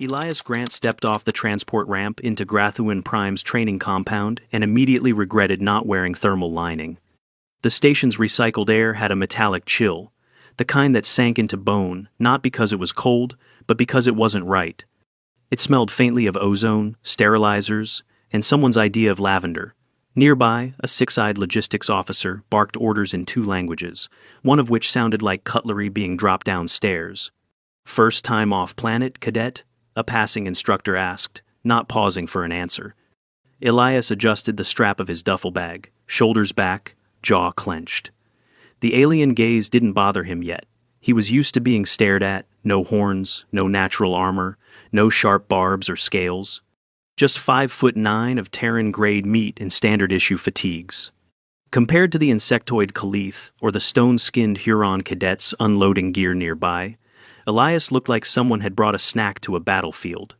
Elias Grant stepped off the transport ramp into Grathuin Prime's training compound and immediately regretted not wearing thermal lining. The station's recycled air had a metallic chill, the kind that sank into bone, not because it was cold, but because it wasn't right. It smelled faintly of ozone, sterilizers, and someone's idea of lavender. Nearby, a six-eyed logistics officer barked orders in 2 languages, one of which sounded like cutlery being dropped downstairs. "First time off planet, cadet?" a passing instructor asked, not pausing for an answer. Elias adjusted the strap of his duffel bag, shoulders back, jaw clenched. The alien gaze didn't bother him yet. He was used to being stared at, no horns, no natural armor, no sharp barbs or scales. Just 5'9" of Terran-grade meat in standard-issue fatigues. Compared to the insectoid Khalith or the stone-skinned Huron cadets unloading gear nearby, Elias looked like someone had brought a snack to a battlefield.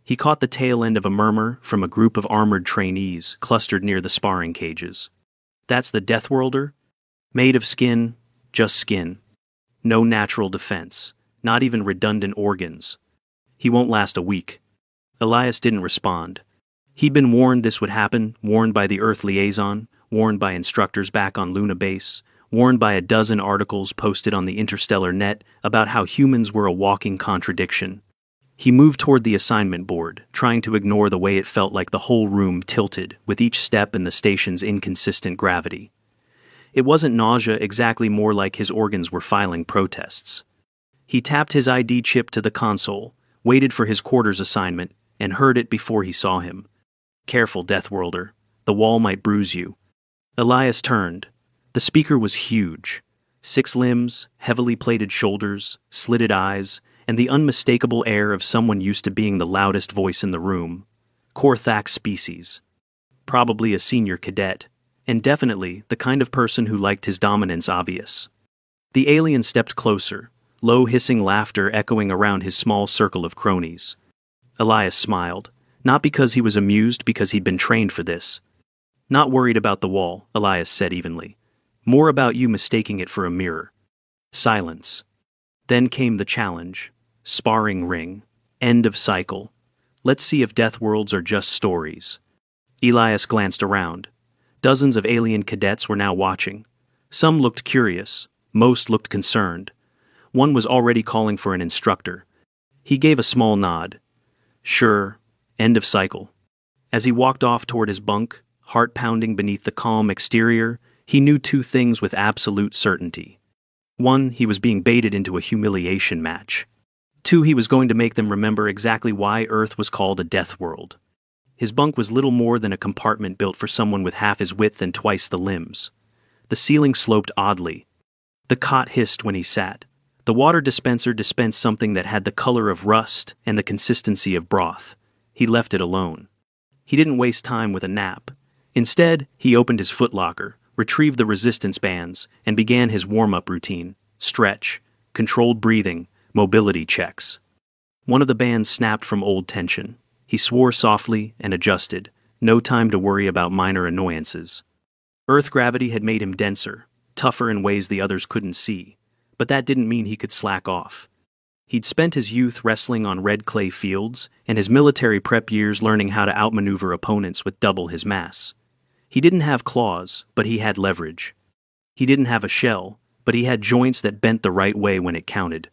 He caught the tail end of a murmur from a group of armored trainees clustered near the sparring cages. "That's the Deathworlder? Made of skin, just skin. No natural defense, not even redundant organs. He won't last a week." Elias didn't respond. He'd been warned this would happen, warned by the Earth liaison, warned by instructors back on Luna Base, warned by a dozen articles posted on the interstellar net about how humans were a walking contradiction. He moved toward the assignment board, trying to ignore the way it felt like the whole room tilted with each step in the station's inconsistent gravity. It wasn't nausea, exactly, more like his organs were filing protests. He tapped his ID chip to the console, waited for his quarters assignment, and heard it before he saw him. "Careful, Deathworlder. The wall might bruise you." Elias turned. The speaker was huge. 6 limbs, heavily plated shoulders, slitted eyes, and the unmistakable air of someone used to being the loudest voice in the room. Korthak species. Probably a senior cadet, and definitely the kind of person who liked his dominance obvious. The alien stepped closer, low hissing laughter echoing around his small circle of cronies. Elias smiled, not because he was amused, because he'd been trained for this. "Not worried about the wall," Elias said evenly. "More about you mistaking it for a mirror." Silence. Then came the challenge. Sparring ring. End of cycle. Let's see if death worlds are just stories. Elias glanced around. Dozens of alien cadets were now watching. Some looked curious. Most looked concerned. One was already calling for an instructor. He gave a small nod. "Sure. End of cycle." As he walked off toward his bunk, heart pounding beneath the calm exterior, he knew 2 things with absolute certainty. 1, he was being baited into a humiliation match. 2, he was going to make them remember exactly why Earth was called a death world. His bunk was little more than a compartment built for someone with half his width and twice the limbs. The ceiling sloped oddly. The cot hissed when he sat. The water dispenser dispensed something that had the color of rust and the consistency of broth. He left it alone. He didn't waste time with a nap. Instead, he opened his footlocker, retrieved the resistance bands, and began his warm-up routine: stretch, controlled breathing, mobility checks. One of the bands snapped from old tension. He swore softly and adjusted. No time to worry about minor annoyances. Earth gravity had made him denser, tougher in ways the others couldn't see, but that didn't mean he could slack off. He'd spent his youth wrestling on red clay fields and his military prep years learning how to outmaneuver opponents with double his mass. He didn't have claws, but he had leverage. He didn't have a shell, but he had joints that bent the right way when it counted.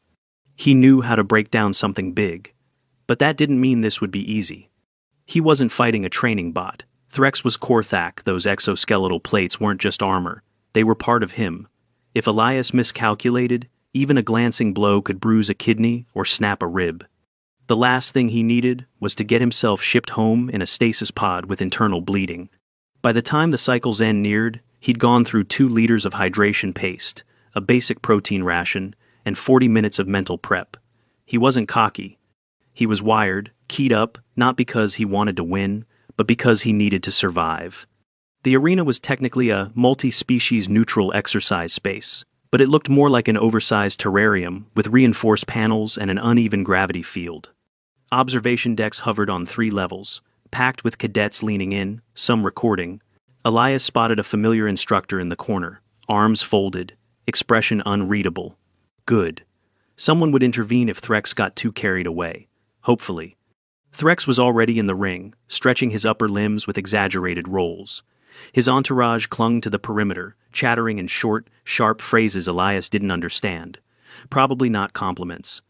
He knew how to break down something big. But that didn't mean this would be easy. He wasn't fighting a training bot. Threx was Korthak. Those exoskeletal plates weren't just armor. They were part of him. If Elias miscalculated, even a glancing blow could bruise a kidney or snap a rib. The last thing he needed was to get himself shipped home in a stasis pod with internal bleeding. By the time the cycle's end neared, he'd gone through 2 liters of hydration paste, a basic protein ration, and 40 minutes of mental prep. He wasn't cocky. He was wired, keyed up, not because he wanted to win, but because he needed to survive. The arena was technically a multi-species neutral exercise space, but it looked more like an oversized terrarium with reinforced panels and an uneven gravity field. Observation decks hovered on 3 levels, packed with cadets leaning in, some recording. Elias spotted a familiar instructor in the corner, arms folded, expression unreadable. Good. Someone would intervene if Threx got too carried away. hopefully. Threx was already in the ring, stretching his upper limbs with exaggerated rolls. His entourage clung to the perimeter, chattering in short, sharp phrases Elias didn't understand. Probably not compliments.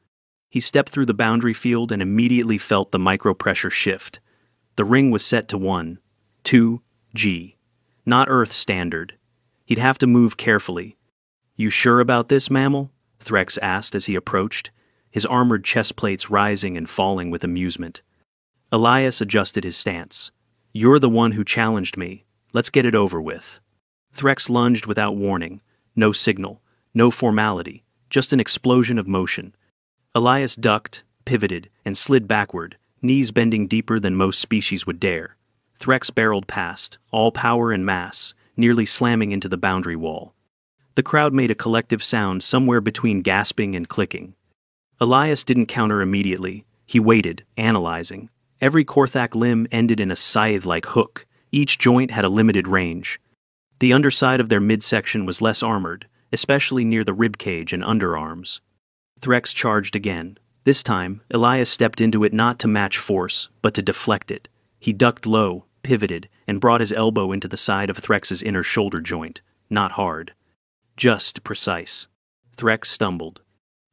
He stepped through the boundary field and immediately felt the micro-pressure shift. The ring was set to 1, 2, G. Not Earth standard. He'd have to move carefully. "You sure about this, mammal?" Threx asked as he approached, his armored chest plates rising and falling with amusement. Elias adjusted his stance. "You're the one who challenged me. Let's get it over with." Threx lunged without warning. No signal, no formality, just an explosion of motion. Elias ducked, pivoted, and slid backward, knees bending deeper than most species would dare. Threx barreled past, all power and mass, nearly slamming into the boundary wall. The crowd made a collective sound somewhere between gasping and clicking. Elias didn't counter immediately. He waited, analyzing. Every Korthak limb ended in a scythe-like hook. Each joint had a limited range. The underside of their midsection was less armored, especially near the ribcage and underarms. Threx charged again. This time, Elias stepped into it not to match force, but to deflect it. He ducked low, pivoted, and brought his elbow into the side of Threx's inner shoulder joint. Not hard. Just precise. Threx stumbled.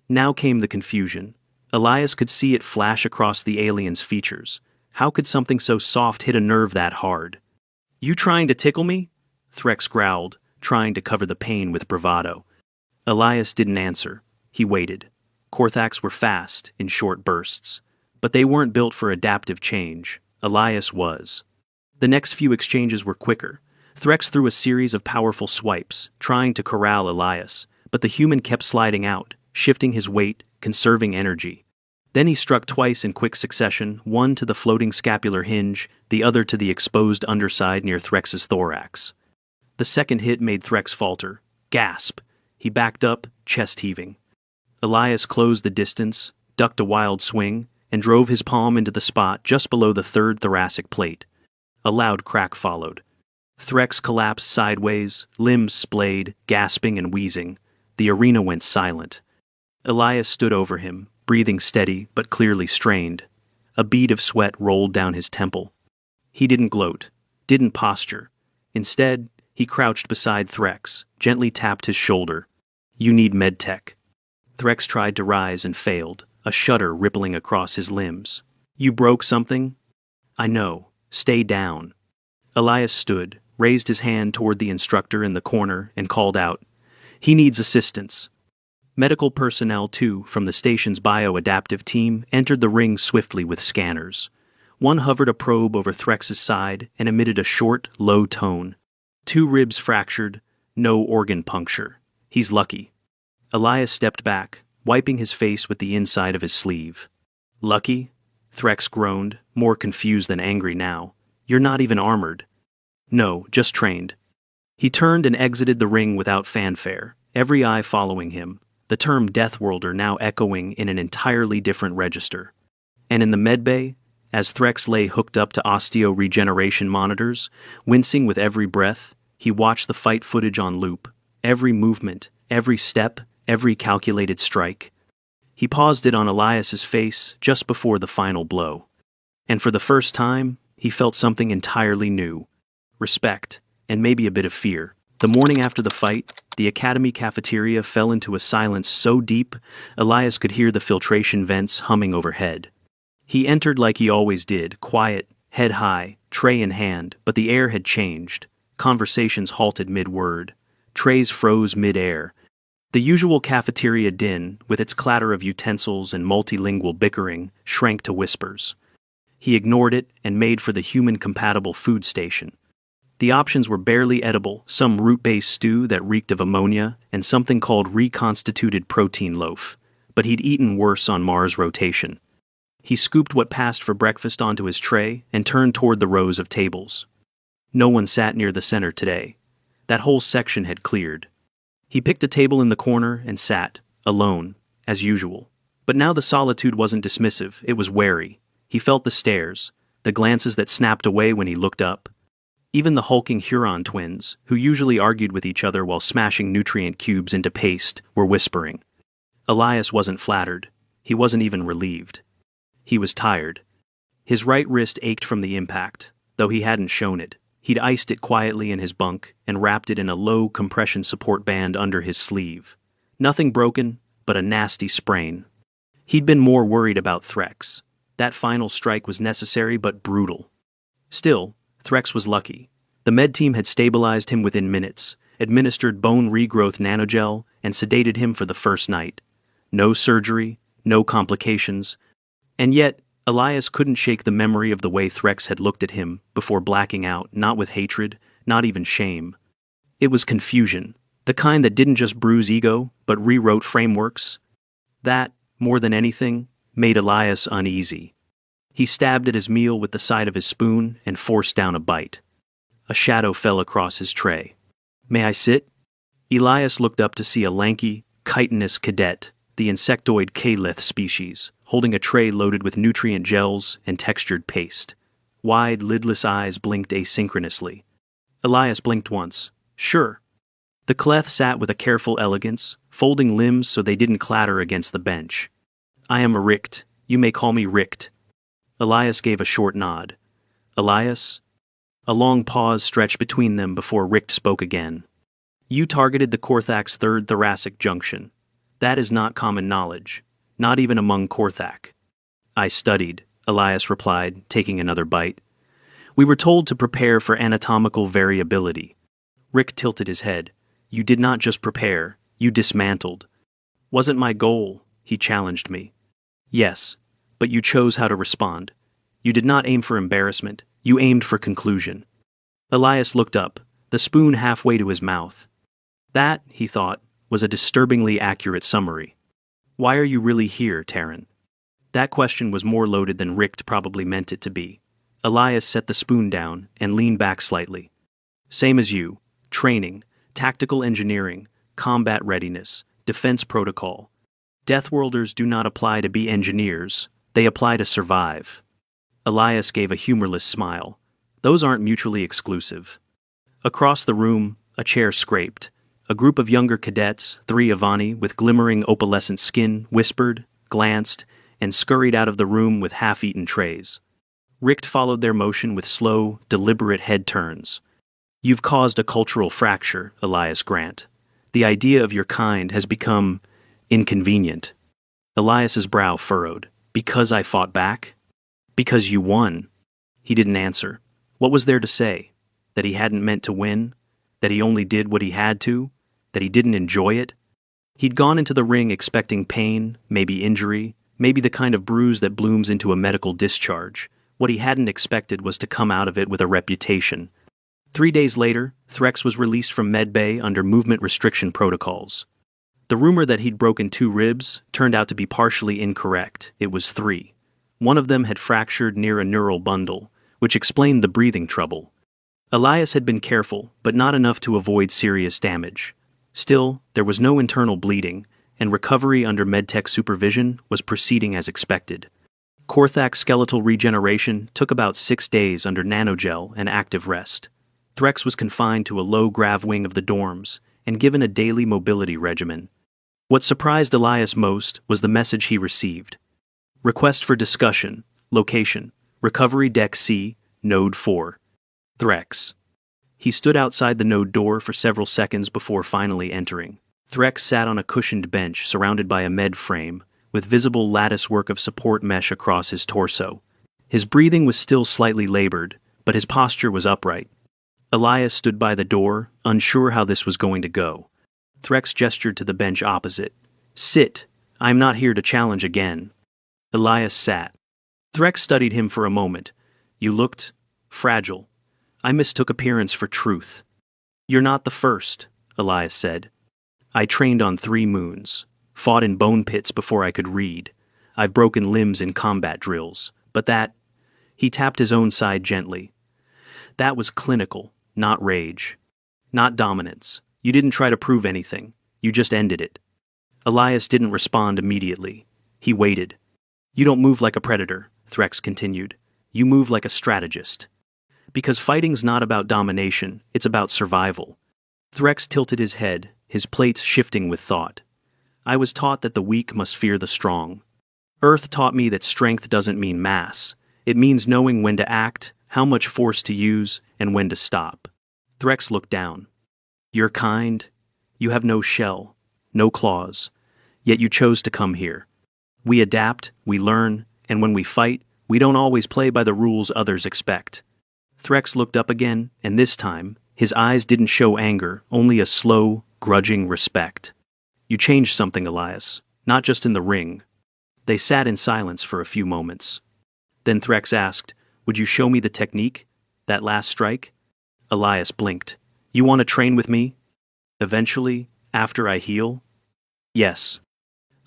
Now came the confusion. Elias could see it flash across the alien's features. How could something so soft hit a nerve that hard? "You trying to tickle me?" Threx growled, trying to cover the pain with bravado. Elias didn't answer. He waited. Korthaks were fast, in short bursts. But they weren't built for adaptive change. Elias was. The next few exchanges were quicker. Threx threw a series of powerful swipes, trying to corral Elias, but the human kept sliding out, shifting his weight, conserving energy. Then he struck twice in quick succession, one to the floating scapular hinge, the other to the exposed underside near Threx's thorax. The second hit made Threx falter. Gasp! He backed up, chest heaving. Elias closed the distance, ducked a wild swing, and drove his palm into the spot just below the third thoracic plate. A loud crack followed. Threx collapsed sideways, limbs splayed, gasping and wheezing. The arena went silent. Elias stood over him, breathing steady but clearly strained. A bead of sweat rolled down his temple. He didn't gloat, didn't posture. Instead, he crouched beside Threx, gently tapped his shoulder. "You need medtech." Threx tried to rise and failed, a shudder rippling across his limbs. "You broke something?" "I know. Stay down." Elias stood, raised his hand toward the instructor in the corner, and called out, "He needs assistance." Medical personnel, too, from the station's bio-adaptive team, entered the ring swiftly with scanners. One hovered a probe over Threx's side and emitted a short, low tone. 2 ribs fractured, no organ puncture. He's lucky. Elias stepped back, wiping his face with the inside of his sleeve. "Lucky?" Threx groaned, more confused than angry now. "You're not even armored." "No, just trained." He turned and exited the ring without fanfare, every eye following him, the term Deathworlder now echoing in an entirely different register. And in the medbay, as Threx lay hooked up to osteo-regeneration monitors, wincing with every breath, he watched the fight footage on loop, every movement, every step, every calculated strike. He paused it on Elias's face just before the final blow. And for the first time, he felt something entirely new. Respect, and maybe a bit of fear. The morning after the fight, the academy cafeteria fell into a silence so deep, Elias could hear the filtration vents humming overhead. He entered like he always did, quiet, head high, tray in hand, but the air had changed. Conversations halted mid-word. Trays froze mid-air. The usual cafeteria din, with its clatter of utensils and multilingual bickering, shrank to whispers. He ignored it and made for the human-compatible food station. The options were barely edible, some root-based stew that reeked of ammonia, and something called reconstituted protein loaf. But he'd eaten worse on Mars rotation. He scooped what passed for breakfast onto his tray and turned toward the rows of tables. No one sat near the center today. That whole section had cleared. He picked a table in the corner and sat, alone, as usual. But now the solitude wasn't dismissive, it was wary. He felt the stares, the glances that snapped away when he looked up. Even the hulking Huron twins, who usually argued with each other while smashing nutrient cubes into paste, were whispering. Elias wasn't flattered. He wasn't even relieved. He was tired. His right wrist ached from the impact, though he hadn't shown it. He'd iced it quietly in his bunk and wrapped it in a low compression support band under his sleeve. Nothing broken, but a nasty sprain. He'd been more worried about Threx. That final strike was necessary but brutal. Still, Threx was lucky. The med team had stabilized him within minutes, administered bone regrowth nanogel, and sedated him for the first night. No surgery, no complications. And yet, Elias couldn't shake the memory of the way Threx had looked at him before blacking out, not with hatred, not even shame. It was confusion, the kind that didn't just bruise ego, but rewrote frameworks. That, more than anything, made Elias uneasy. He stabbed at his meal with the side of his spoon and forced down a bite. A shadow fell across his tray. "May I sit?" Elias looked up to see a lanky, chitinous cadet, the insectoid Calith species, holding a tray loaded with nutrient gels and textured paste. Wide, lidless eyes blinked asynchronously. Elias blinked once. "Sure." The Cleth sat with a careful elegance, folding limbs so they didn't clatter against the bench. "I am a Richt. You may call me Richt." Elias gave a short nod. "Elias?" A long pause stretched between them before Richt spoke again. "You targeted the Korthak's third thoracic junction. That is not common knowledge, not even among Korthak." "I studied," Elias replied, taking another bite. "We were told to prepare for anatomical variability." Rick tilted his head. "You did not just prepare, you dismantled." "Wasn't my goal," he challenged me. "Yes, but you chose how to respond. You did not aim for embarrassment, you aimed for conclusion." Elias looked up, the spoon halfway to his mouth. That, he thought, was a disturbingly accurate summary. "Why are you really here, Terran?" That question was more loaded than Richt probably meant it to be. Elias set the spoon down and leaned back slightly. "Same as you. Training, tactical engineering, combat readiness, defense protocol. Deathworlders do not apply to be engineers, they apply to survive." Elias gave a humorless smile. "Those aren't mutually exclusive." Across the room, a chair scraped. A group of younger cadets, 3 Avani with glimmering opalescent skin, whispered, glanced, and scurried out of the room with half-eaten trays. Richt followed their motion with slow, deliberate head turns. "You've caused a cultural fracture, Elias Grant. The idea of your kind has become inconvenient." Elias's brow furrowed. "Because I fought back? Because you won?" He didn't answer. What was there to say? That he hadn't meant to win? That he only did what he had to? That he didn't enjoy it? He'd gone into the ring expecting pain, maybe injury, maybe the kind of bruise that blooms into a medical discharge. What he hadn't expected was to come out of it with a reputation. 3 days later, Threx was released from medbay under movement restriction protocols. The rumor that he'd broken 2 ribs turned out to be partially incorrect. It was 3. One of them had fractured near a neural bundle, which explained the breathing trouble. Elias had been careful, but not enough to avoid serious damage. Still, there was no internal bleeding, and recovery under medtech supervision was proceeding as expected. Korthak's skeletal regeneration took about 6 days under nanogel and active rest. Threx was confined to a low-grav wing of the dorms and given a daily mobility regimen. What surprised Elias most was the message he received. Request for discussion, location, Recovery Deck C, Node 4. Threx. He stood outside the node door for several seconds before finally entering. Threx sat on a cushioned bench surrounded by a med frame, with visible latticework of support mesh across his torso. His breathing was still slightly labored, but his posture was upright. Elias stood by the door, unsure how this was going to go. Threx gestured to the bench opposite. "Sit. I am not here to challenge again." Elias sat. Threx studied him for a moment. "You looked fragile. I mistook appearance for truth." "You're not the first," Elias said. "I trained on 3 moons, fought in bone pits before I could read. I've broken limbs in combat drills, but that..." He tapped his own side gently. "That was clinical, not rage. Not dominance. You didn't try to prove anything. You just ended it." Elias didn't respond immediately. He waited. "You don't move like a predator," Threx continued. "You move like a strategist. Because fighting's not about domination, it's about survival." Threx tilted his head, his plates shifting with thought. "I was taught that the weak must fear the strong." Earth taught me that strength doesn't mean mass. It means knowing when to act, how much force to use, and when to stop. Threx looked down. You're kind. You have no shell, no claws. Yet you chose to come here. We adapt, we learn, and when we fight, we don't always play by the rules others expect. Threx looked up again, and this time, his eyes didn't show anger, only a slow, grudging respect. You changed something, Elias, not just in the ring. They sat in silence for a few moments. Then Threx asked, would you show me the technique? That last strike? Elias blinked. You want to train with me? Eventually, after I heal? Yes.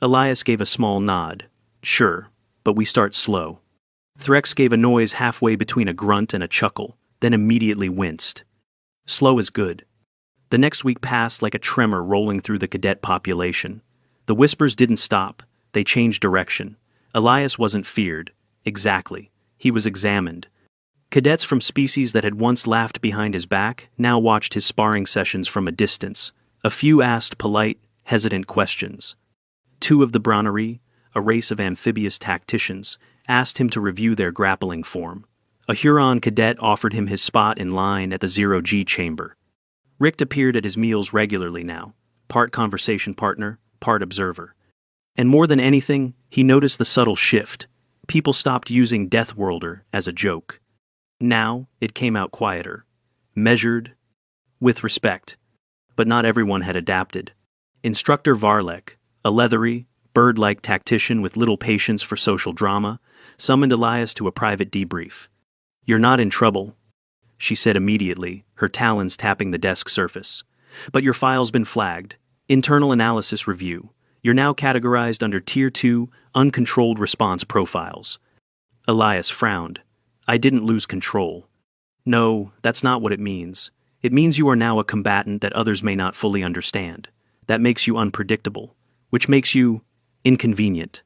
Elias gave a small nod. Sure, but we start slow. Threx gave a noise halfway between a grunt and a chuckle, then immediately winced. Slow is good. The next week passed like a tremor rolling through the cadet population. The whispers didn't stop, they changed direction. Elias wasn't feared. Exactly. He was examined. Cadets from species that had once laughed behind his back now watched his sparring sessions from a distance. A few asked polite, hesitant questions. Two of the Bronnery, a race of amphibious tacticians, asked him to review their grappling form. A Huron cadet offered him his spot in line at the 0G chamber. Richt appeared at his meals regularly now, part conversation partner, part observer. And more than anything, he noticed the subtle shift. People stopped using Deathworlder as a joke. Now, it came out quieter, measured, with respect. But not everyone had adapted. Instructor Varlek, a leathery, bird-like tactician with little patience for social drama, summoned Elias to a private debrief. You're not in trouble, she said immediately, her talons tapping the desk surface. But your file's been flagged. Internal analysis review. You're now categorized under Tier 2, uncontrolled response profiles. Elias frowned. I didn't lose control. No, that's not what it means. It means you are now a combatant that others may not fully understand. That makes you unpredictable, which makes you inconvenient.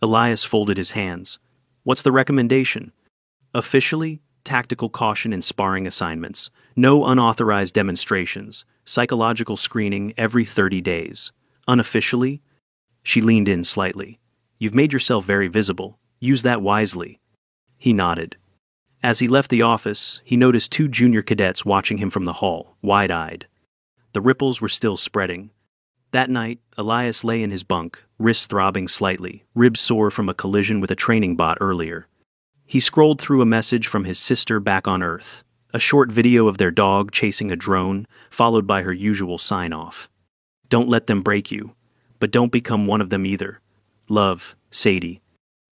Elias folded his hands. What's the recommendation? Officially, tactical caution in sparring assignments, no unauthorized demonstrations, psychological screening every 30 days. Unofficially? She leaned in slightly. You've made yourself very visible. Use that wisely. He nodded. As he left the office, he noticed two junior cadets watching him from the hall, wide-eyed. The ripples were still spreading. That night, Elias lay in his bunk, wrists throbbing slightly, ribs sore from a collision with a training bot earlier. He scrolled through a message from his sister back on Earth, a short video of their dog chasing a drone, followed by her usual sign-off. Don't let them break you, but don't become one of them either. Love, Sadie.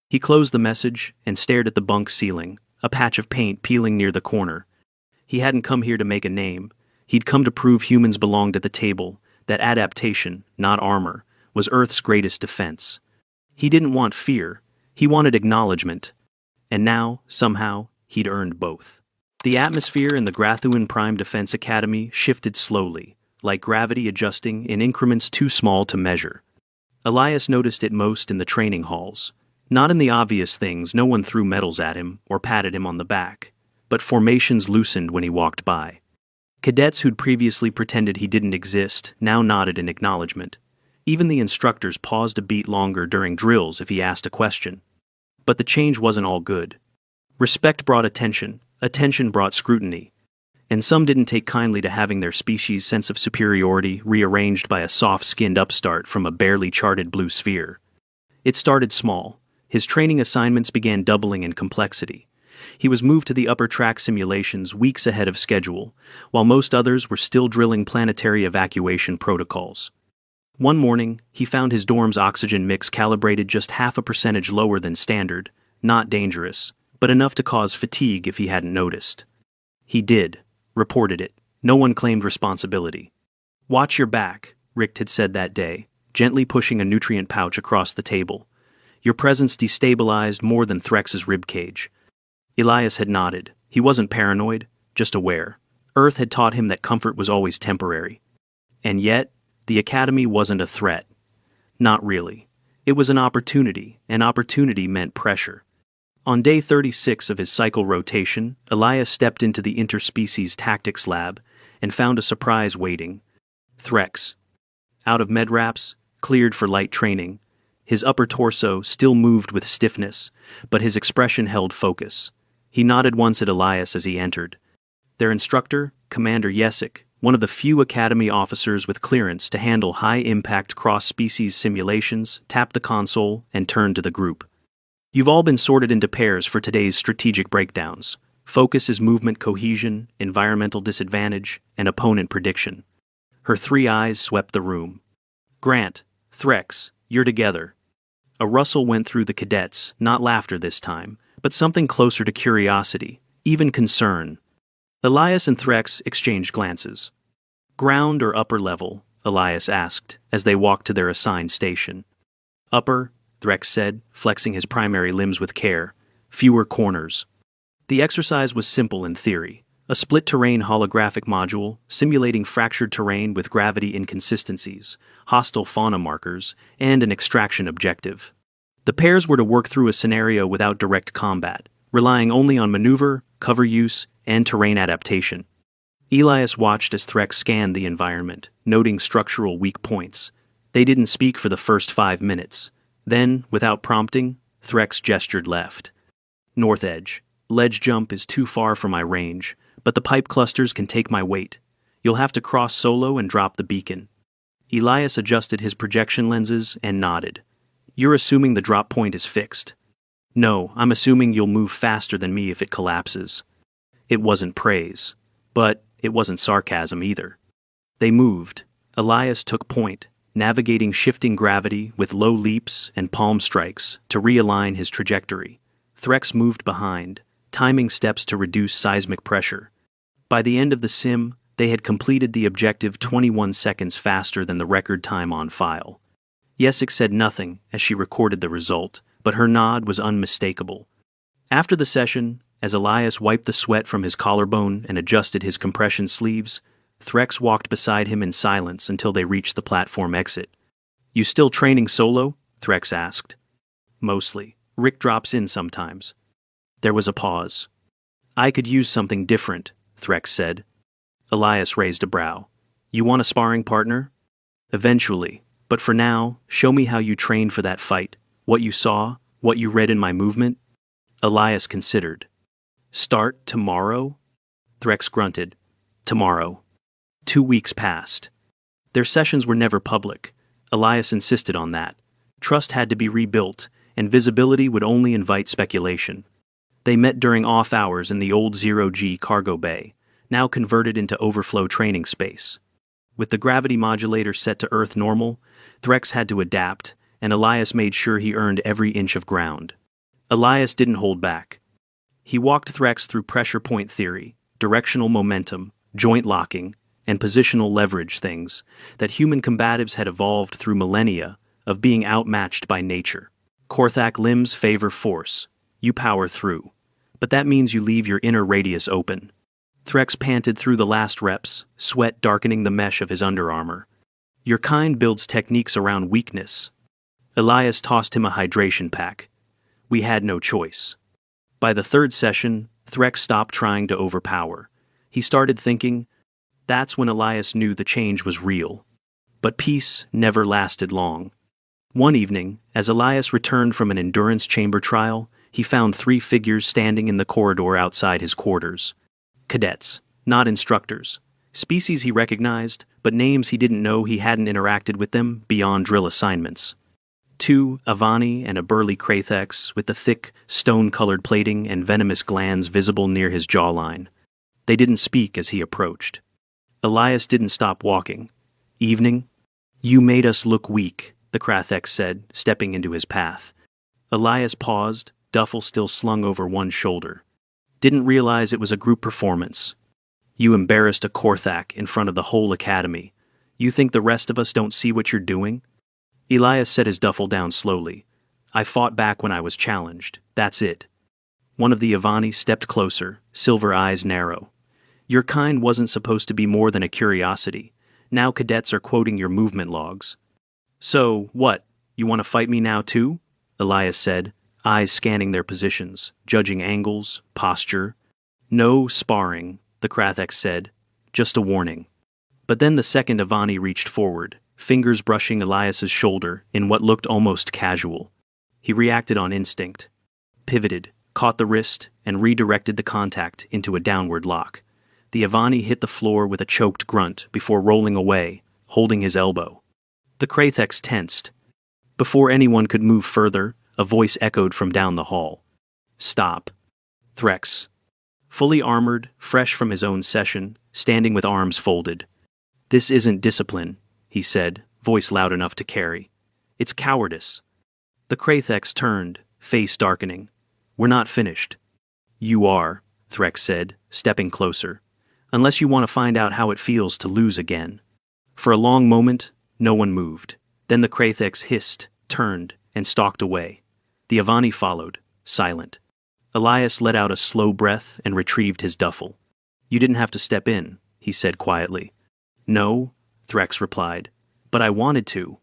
He closed the message and stared at the bunk ceiling, a patch of paint peeling near the corner. He hadn't come here to make a name. He'd come to prove humans belonged at the table, that adaptation, not armor, was Earth's greatest defense. He didn't want fear. He wanted acknowledgement. And now, somehow, he'd earned both. The atmosphere in the Grathuan Prime Defense Academy shifted slowly, like gravity adjusting in increments too small to measure. Elias noticed it most in the training halls. Not in the obvious things, no one threw medals at him or patted him on the back, but formations loosened when he walked by. Cadets who'd previously pretended he didn't exist now nodded in acknowledgement. Even the instructors paused a beat longer during drills if he asked a question. But the change wasn't all good. Respect brought attention brought scrutiny, and some didn't take kindly to having their species' sense of superiority rearranged by a soft-skinned upstart from a barely charted blue sphere. It started small. His training assignments began doubling in complexity. He was moved to the upper track simulations weeks ahead of schedule, while most others were still drilling planetary evacuation protocols. One morning, he found his dorm's oxygen mix calibrated just 0.5% lower than standard, not dangerous, but enough to cause fatigue if he hadn't noticed. He did, reported it. No one claimed responsibility. Watch your back, Richt had said that day, gently pushing a nutrient pouch across the table. Your presence destabilized more than Threx's ribcage. Elias had nodded. He wasn't paranoid, just aware. Earth had taught him that comfort was always temporary. And yet, the Academy wasn't a threat. Not really. It was an opportunity, and opportunity meant pressure. On day 36 of his cycle rotation, Elias stepped into the interspecies tactics lab and found a surprise waiting. Threx. Out of med wraps, cleared for light training. His upper torso still moved with stiffness, but his expression held focus. He nodded once at Elias as he entered. Their instructor, Commander Yesik, one of the few Academy officers with clearance to handle high-impact cross-species simulations, tapped the console and turned to the group. You've all been sorted into pairs for today's strategic breakdowns. Focus is movement cohesion, environmental disadvantage, and opponent prediction. Her three eyes swept the room. Grant, Threx, you're together. A rustle went through the cadets, not laughter this time, but something closer to curiosity, even concern. Elias and Threx exchanged glances. Ground or upper level? Elias asked, as they walked to their assigned station. Upper, Threx said, flexing his primary limbs with care. Fewer corners. The exercise was simple in theory. A split-terrain holographic module, simulating fractured terrain with gravity inconsistencies, hostile fauna markers, and an extraction objective. The pairs were to work through a scenario without direct combat, relying only on maneuver, cover use, and terrain adaptation. Elias watched as Threx scanned the environment, noting structural weak points. They didn't speak for the first 5 minutes. Then, without prompting, Threx gestured left. North edge. Ledge jump is too far for my range, but the pipe clusters can take my weight. You'll have to cross solo and drop the beacon. Elias adjusted his projection lenses and nodded. You're assuming the drop point is fixed. No, I'm assuming you'll move faster than me if it collapses. It wasn't praise, but it wasn't sarcasm either. They moved. Elias took point, navigating shifting gravity with low leaps and palm strikes to realign his trajectory. Threx moved behind, timing steps to reduce seismic pressure. By the end of the sim, they had completed the objective 21 seconds faster than the record time on file. Yesik said nothing as she recorded the result, but her nod was unmistakable. After the session, as Elias wiped the sweat from his collarbone and adjusted his compression sleeves, Threx walked beside him in silence until they reached the platform exit. You still training solo? Threx asked. Mostly. Rick drops in sometimes. There was a pause. I could use something different, Threx said. Elias raised a brow. You want a sparring partner? Eventually, but for now, show me how you trained for that fight, what you saw, what you read in my movement. Elias considered. Start tomorrow? Threx grunted. Tomorrow. 2 weeks passed. Their sessions were never public. Elias insisted on that. Trust had to be rebuilt, and visibility would only invite speculation. They met during off hours in the old 0G cargo bay, now converted into overflow training space. With the gravity modulator set to Earth normal, Threx had to adapt, and Elias made sure he earned every inch of ground. Elias didn't hold back. He walked Threx through pressure point theory, directional momentum, joint locking, and positional leverage things that human combatives had evolved through millennia of being outmatched by nature. Korthak limbs favor force. You power through. But that means you leave your inner radius open. Threx panted through the last reps, sweat darkening the mesh of his underarmor. Your kind builds techniques around weakness. Elias tossed him a hydration pack. We had no choice. By the third session, Threx stopped trying to overpower. He started thinking. That's when Elias knew the change was real. But peace never lasted long. One evening, as Elias returned from an endurance chamber trial, he found 3 figures standing in the corridor outside his quarters. Cadets, not instructors. Species he recognized, but names he didn't know. He hadn't interacted with them beyond drill assignments. 2 Avani and a burly Krathex with the thick, stone-colored plating and venomous glands visible near his jawline. They didn't speak as he approached. Elias didn't stop walking. Evening? You made us look weak, the Krathex said, stepping into his path. Elias paused, duffel still slung over one shoulder. Didn't realize it was a group performance. You embarrassed a Korthak in front of the whole academy. You think the rest of us don't see what you're doing? Elias set his duffel down slowly. I fought back when I was challenged. That's it. One of the Avani stepped closer, silver eyes narrow. Your kind wasn't supposed to be more than a curiosity. Now cadets are quoting your movement logs. So, what? You want to fight me now too? Elias said, eyes scanning their positions, judging angles, posture. No sparring, the Krathex said. Just a warning. But then the second Avani reached forward, fingers brushing Elias's shoulder in what looked almost casual. He reacted on instinct, pivoted, caught the wrist, and redirected the contact into a downward lock. The Avani hit the floor with a choked grunt before rolling away, holding his elbow. The Krathex tensed. Before anyone could move further, a voice echoed from down the hall. "Stop." Threx, fully armored, fresh from his own session, standing with arms folded. "This isn't discipline," he said, voice loud enough to carry. "It's cowardice." The Krathex turned, face darkening. "We're not finished." "You are," Threx said, stepping closer. "Unless you want to find out how it feels to lose again." For a long moment, no one moved. Then the Krathex hissed, turned, and stalked away. The Avani followed, silent. Elias let out a slow breath and retrieved his duffel. "You didn't have to step in," he said quietly. "No," Threx replied, "but I wanted to."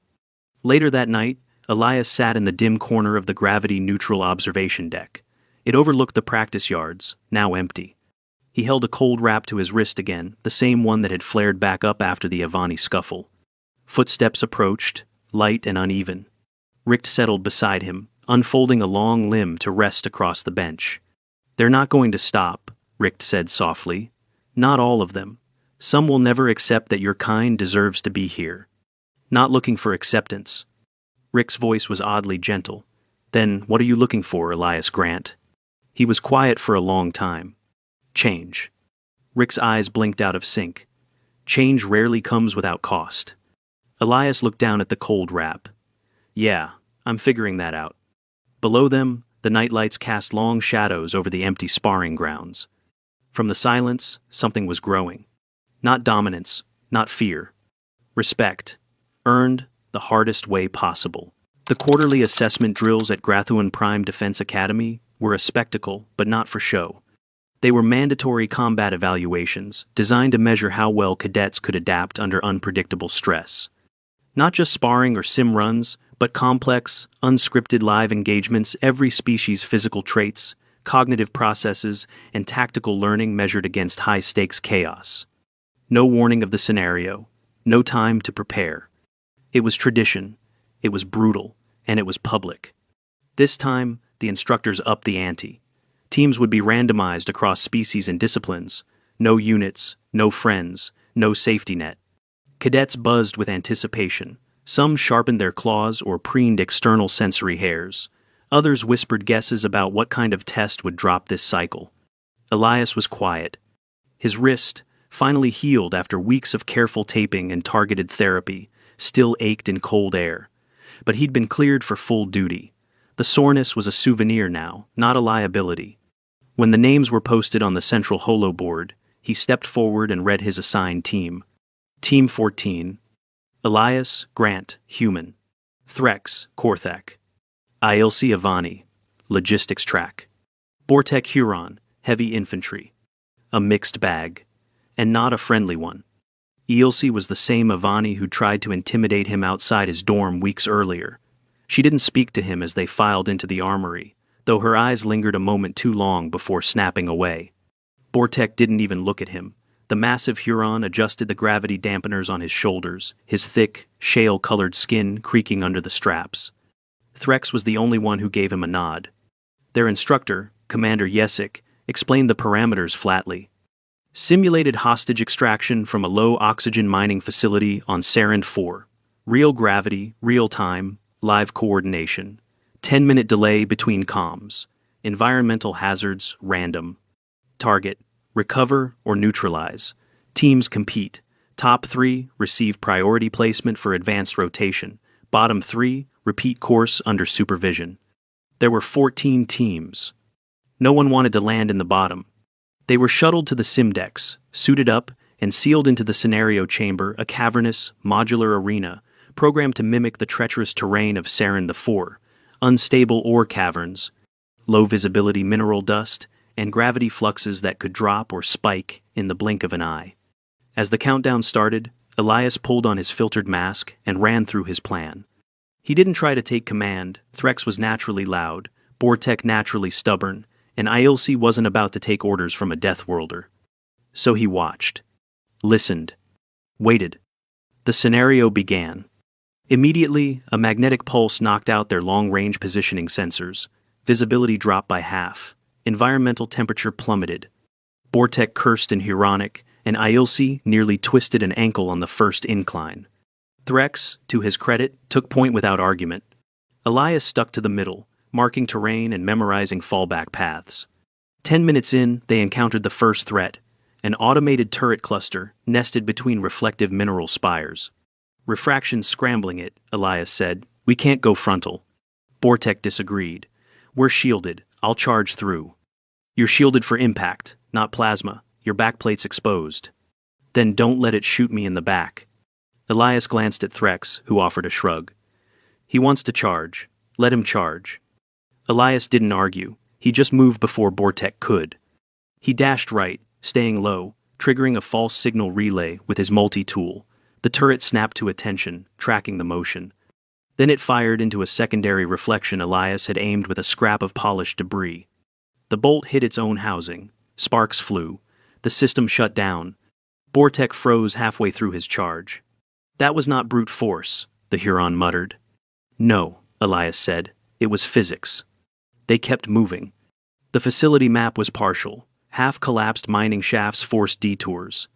Later that night, Elias sat in the dim corner of the gravity-neutral observation deck. It overlooked the practice yards, now empty. He held a cold wrap to his wrist again, the same one that had flared back up after the Avani scuffle. Footsteps approached, light and uneven. Richt settled beside him, unfolding a long limb to rest across the bench. "They're not going to stop," Richt said softly. "Not all of them. Some will never accept that your kind deserves to be here." "Not looking for acceptance." Richt's voice was oddly gentle. "Then what are you looking for, Elias Grant?" He was quiet for a long time. "Change." Richt's eyes blinked out of sync. "Change rarely comes without cost." Elias looked down at the cold wrap. "Yeah, I'm figuring that out." Below them, the nightlights cast long shadows over the empty sparring grounds. From the silence, something was growing. Not dominance, not fear. Respect. Earned the hardest way possible. The quarterly assessment drills at Grathuan Prime Defense Academy were a spectacle, but not for show. They were mandatory combat evaluations, designed to measure how well cadets could adapt under unpredictable stress. Not just sparring or sim runs, but complex, unscripted live engagements, every species' physical traits, cognitive processes, and tactical learning measured against high-stakes chaos. No warning of the scenario, no time to prepare. It was tradition, it was brutal, and it was public. This time, the instructors upped the ante. Teams would be randomized across species and disciplines. No units, no friends, no safety net. Cadets buzzed with anticipation. Some sharpened their claws or preened external sensory hairs. Others whispered guesses about what kind of test would drop this cycle. Elias was quiet. His wrist, finally healed after weeks of careful taping and targeted therapy, still ached in cold air. But he'd been cleared for full duty. The soreness was a souvenir now, not a liability. When the names were posted on the central holo board, he stepped forward and read his assigned team. Team 14. Elias, Grant, Human. Threx, Korthak. Ilc Avani, Logistics Track. Bortek Huron, Heavy Infantry. A mixed bag. And not a friendly one. Ilse was the same Avani who tried to intimidate him outside his dorm weeks earlier. She didn't speak to him as they filed into the armory, though her eyes lingered a moment too long before snapping away. Bortek didn't even look at him. The massive Huron adjusted the gravity dampeners on his shoulders, his thick, shale-colored skin creaking under the straps. Threx was the only one who gave him a nod. Their instructor, Commander Yesik, explained the parameters flatly. Simulated hostage extraction from a low-oxygen mining facility on Sarin 4. Real gravity, real time, live coordination. 10-minute delay between comms. Environmental hazards, random. Target, recover or neutralize. Teams compete. Top 3 receive priority placement for advanced rotation. Bottom 3 repeat course under supervision. There were 14 teams. No one wanted to land in the bottom. They were shuttled to the Simdex, suited up, and sealed into the scenario chamber, a cavernous, modular arena, programmed to mimic the treacherous terrain of Sarin IV, unstable ore caverns, low-visibility mineral dust, and gravity fluxes that could drop or spike in the blink of an eye. As the countdown started, Elias pulled on his filtered mask and ran through his plan. He didn't try to take command. Threx was naturally loud, Bortek naturally stubborn, and Ilse wasn't about to take orders from a Deathworlder. So he watched. Listened. Waited. The scenario began. Immediately, a magnetic pulse knocked out their long-range positioning sensors. Visibility dropped by half. Environmental temperature plummeted. Bortek cursed in Huronic, and Ailsi nearly twisted an ankle on the first incline. Threx, to his credit, took point without argument. Elias stuck to the middle, marking terrain and memorizing fallback paths. 10 minutes in, they encountered the first threat, an automated turret cluster nested between reflective mineral spires. Refraction's scrambling it, Elias said. We can't go frontal. Bortek disagreed. We're shielded. I'll charge through. You're shielded for impact, not plasma. Your backplate's exposed. Then don't let it shoot me in the back. Elias glanced at Threx, who offered a shrug. He wants to charge. Let him charge. Elias didn't argue. He just moved before Bortek could. He dashed right, staying low, triggering a false signal relay with his multi-tool. The turret snapped to attention, tracking the motion. Then it fired into a secondary reflection Elias had aimed with a scrap of polished debris. The bolt hit its own housing. Sparks flew. The system shut down. Bortek froze halfway through his charge. That was not brute force, the Huron muttered. No, Elias said. It was physics. They kept moving. The facility map was partial. Half-collapsed mining shafts forced detours.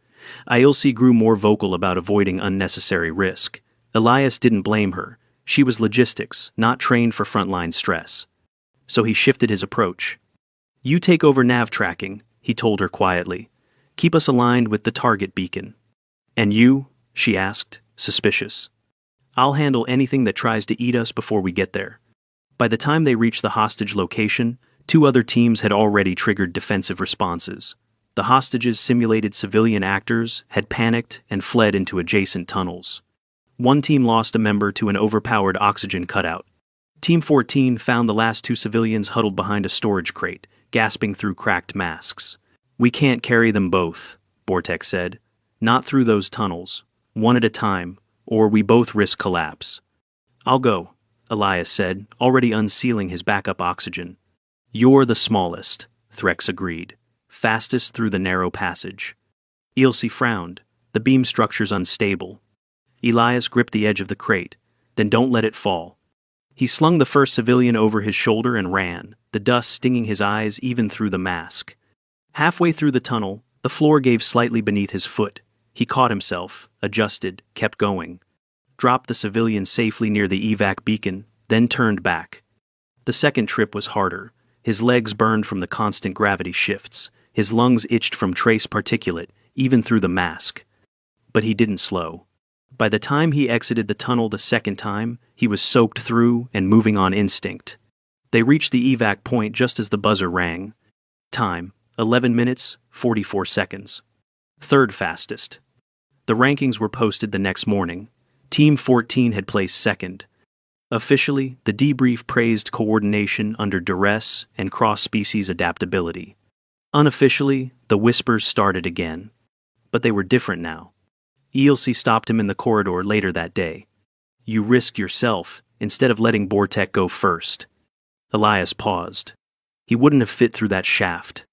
Ailsi grew more vocal about avoiding unnecessary risk. Elias didn't blame her. She was logistics, not trained for frontline stress. So he shifted his approach. You take over nav tracking, he told her quietly. Keep us aligned with the target beacon. And you? She asked, suspicious. I'll handle anything that tries to eat us before we get there. By the time they reached the hostage location, 2 other teams had already triggered defensive responses. The hostages' simulated civilian actors had panicked and fled into adjacent tunnels. One team lost a member to an overpowered oxygen cutout. Team 14 found the last 2 civilians huddled behind a storage crate, gasping through cracked masks. We can't carry them both, Bortek said. Not through those tunnels. One at a time, or we both risk collapse. I'll go, Elias said, already unsealing his backup oxygen. You're the smallest, Threx agreed. Fastest through the narrow passage. Ailsi frowned. The beam structure's unstable. Elias gripped the edge of the crate. Then don't let it fall. He slung the first civilian over his shoulder and ran, the dust stinging his eyes even through the mask. Halfway through the tunnel, the floor gave slightly beneath his foot. He caught himself, adjusted, kept going. Dropped the civilian safely near the evac beacon, then turned back. The second trip was harder. His legs burned from the constant gravity shifts. His lungs itched from trace particulate, even through the mask. But he didn't slow. By the time he exited the tunnel the second time, he was soaked through and moving on instinct. They reached the evac point just as the buzzer rang. Time, 11 minutes, 44 seconds. Third fastest. The rankings were posted the next morning. Team 14 had placed second. Officially, the debrief praised coordination under duress and cross-species adaptability. Unofficially, the whispers started again. But they were different now. Ailsi stopped him in the corridor later that day. You risked yourself, instead of letting Bortek go first. Elias paused. He wouldn't have fit through that shaft.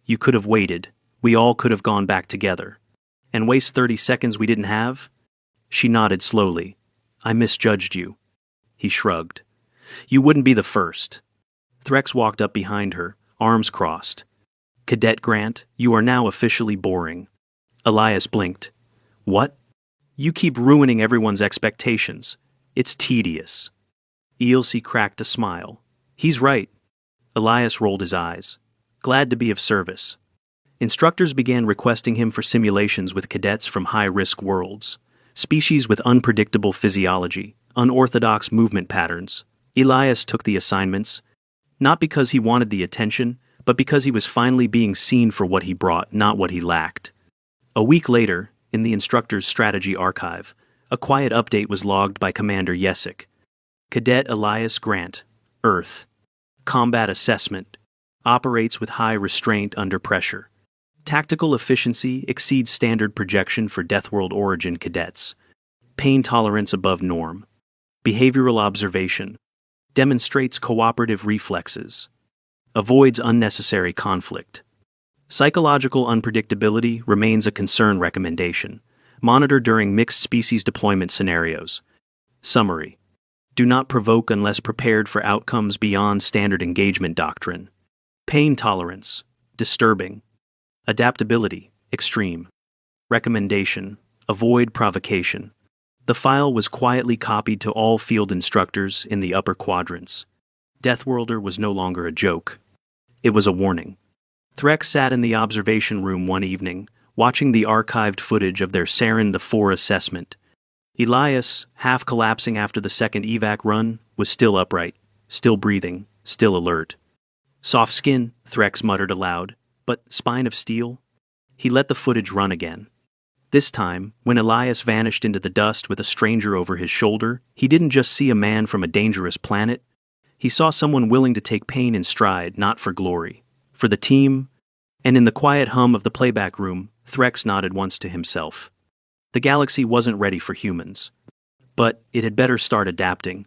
You could have waited. We all could have gone back together. And waste 30 seconds we didn't have? She nodded slowly. I misjudged you. He shrugged. You wouldn't be the first. Threx walked up behind her, arms crossed. Cadet Grant, you are now officially boring. Elias blinked. What? You keep ruining everyone's expectations. It's tedious. Ailsi cracked a smile. He's right. Elias rolled his eyes. Glad to be of service. Instructors began requesting him for simulations with cadets from high-risk worlds. Species with unpredictable physiology, unorthodox movement patterns. Elias took the assignments, not because he wanted the attention, but because he was finally being seen for what he brought, not what he lacked. A week later, in the instructor's strategy archive, a quiet update was logged by Commander Yesick. Cadet Elias Grant, Earth. Combat assessment. Operates with high restraint under pressure. Tactical efficiency exceeds standard projection for Deathworld origin cadets. Pain tolerance above norm. Behavioral observation. Demonstrates cooperative reflexes. Avoids unnecessary conflict. Psychological unpredictability remains a concern recommendation. Monitor during mixed species deployment scenarios. Summary. Do not provoke unless prepared for outcomes beyond standard engagement doctrine. Pain tolerance. Disturbing. Adaptability. Extreme. Recommendation. Avoid provocation. The file was quietly copied to all field instructors in the upper quadrants. Deathworlder was no longer a joke. It was a warning. Threx sat in the observation room one evening, watching the archived footage of their Sarin the 4 assessment. Elias, half collapsing after the second evac run, was still upright, still breathing, still alert. Soft skin, Threx muttered aloud, but spine of steel? He let the footage run again. This time, when Elias vanished into the dust with a stranger over his shoulder, he didn't just see a man from a dangerous planet. He saw someone willing to take pain in stride, not for glory, for the team. And in the quiet hum of the playback room, Threx nodded once to himself. The galaxy wasn't ready for humans. But it had better start adapting.